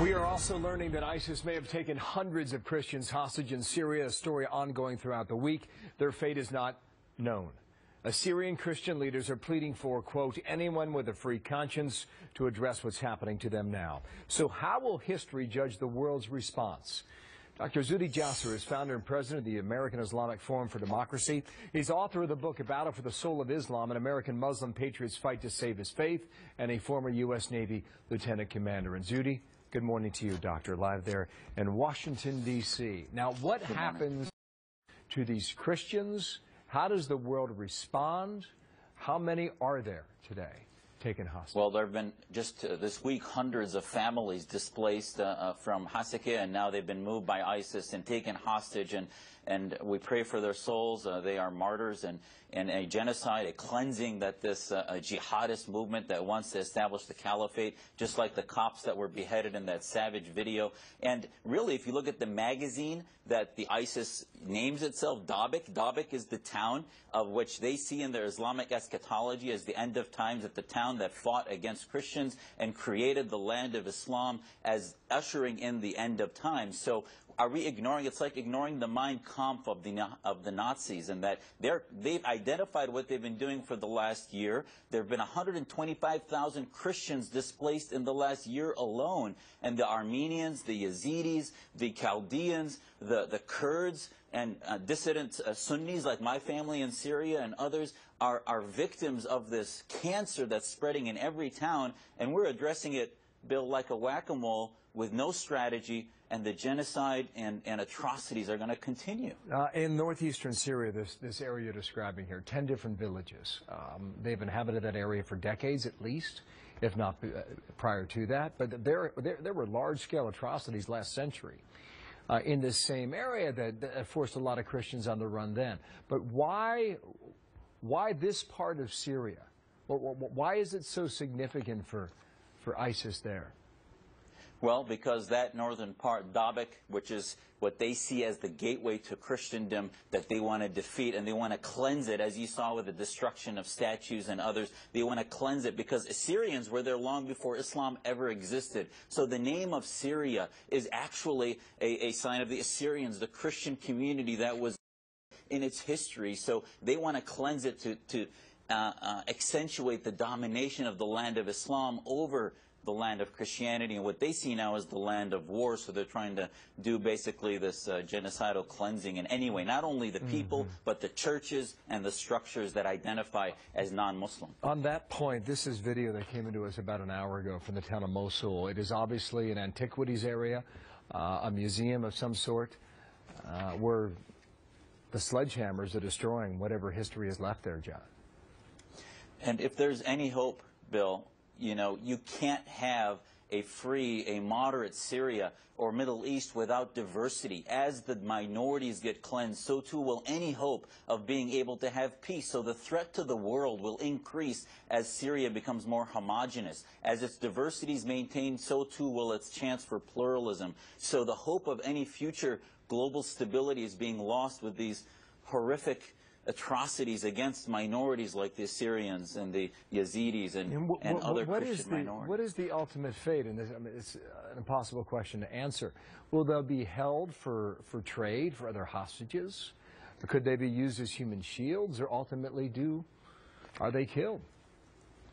We are also learning that ISIS may have taken hundreds of Christians hostage in Syria, a story ongoing throughout the week. Their fate is not known. Assyrian Christian leaders are pleading for, quote, anyone with a free conscience to address what's happening to them now. So how will history judge the world's response? Dr. Jasser is founder and president of the American Islamic Forum for Democracy. He's author of the book, A Battle for the Soul of Islam, an American Muslim patriot's fight to save his faith, and a former U.S. Navy lieutenant commander. And Zudi, good morning to you, Doctor, live there in Washington, D.C. Now, what happens to these Christians? How does the world respond? How many are there today taken hostage? Well, there have been just this week hundreds of families displaced from Hasakeh, and now they've been moved by ISIS and taken hostage, and we pray for their souls. They are martyrs, and a genocide, a cleansing that this jihadist movement that wants to establish the caliphate, just like the cops that were beheaded in that savage video. And really, if you look at the magazine that the ISIS names itself, Dabiq is the town of which they see in their Islamic eschatology as the end of times, at the town that fought against Christians and created the land of Islam as ushering in the end of times. So are we ignoring? It's like ignoring the Mein Kampf of the Nazis, and that they've identified what they've been doing for the last year. There have been 125,000 Christians displaced in the last year alone, and the Armenians, the Yazidis, the Chaldeans, the Kurds, and dissident Sunnis like my family in Syria and others are victims of this cancer that's spreading in every town, and we're addressing it, Bill, like a whack-a-mole with no strategy, and the genocide and atrocities are going to continue. In northeastern Syria, this area you're describing here, 10 different villages. They've inhabited that area for decades at least, if not prior to that. But there were large-scale atrocities last century in this same area that forced a lot of Christians on the run then. But why this part of Syria? Why is it so significant for ISIS there? Well, because that northern part, Dabiq, which is what they see as the gateway to Christendom that they want to defeat, and they want to cleanse it, as you saw with the destruction of statues and others. They want to cleanse it because Assyrians were there long before Islam ever existed. So the name of Syria is actually a sign of the Assyrians, the Christian community that was in its history. So they want to cleanse it to accentuate the domination of the land of Islam over the land of Christianity, and what they see now is the land of war. So they're trying to do basically this genocidal cleansing in any way, not only the people, but the churches and the structures that identify as non-Muslim. On that point, this is video that came into us about an hour ago from the town of Mosul. It is obviously an antiquities area, a museum of some sort, where the sledgehammers are destroying whatever history is left there, John. And if there's any hope, Bill, you know, you can't have a free, a moderate Syria or Middle East without diversity. As the minorities get cleansed, so too will any hope of being able to have peace. So the threat to the world will increase as Syria becomes more homogenous. As its diversity is maintained, so too will its chance for pluralism. So the hope of any future global stability is being lost with these horrific atrocities against minorities like the Assyrians and the Yazidis and other Christian minorities. What is the ultimate fate? And I mean, it's an impossible question to answer. Will they be held for trade, for other hostages? Or could they be used as human shields? Or ultimately, are they killed?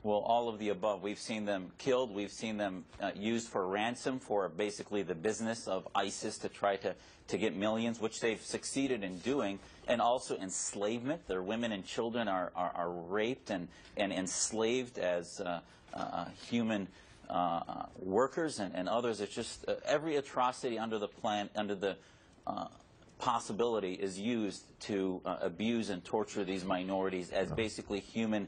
Well, all of the above. We've seen them killed. We've seen them used for ransom for basically the business of ISIS to try to get millions, which they've succeeded in doing, and also enslavement. Their women and children are raped and enslaved as human workers and others. It's just every atrocity under the plan, under the possibility is used to abuse and torture these minorities as basically human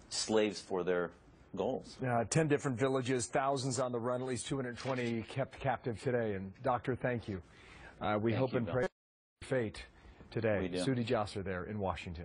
slaves for their goals. 10 different villages, thousands on the run, at least 220 kept captive today. And Doctor, thank you. We hope and pray for fate today. Jasser there in Washington.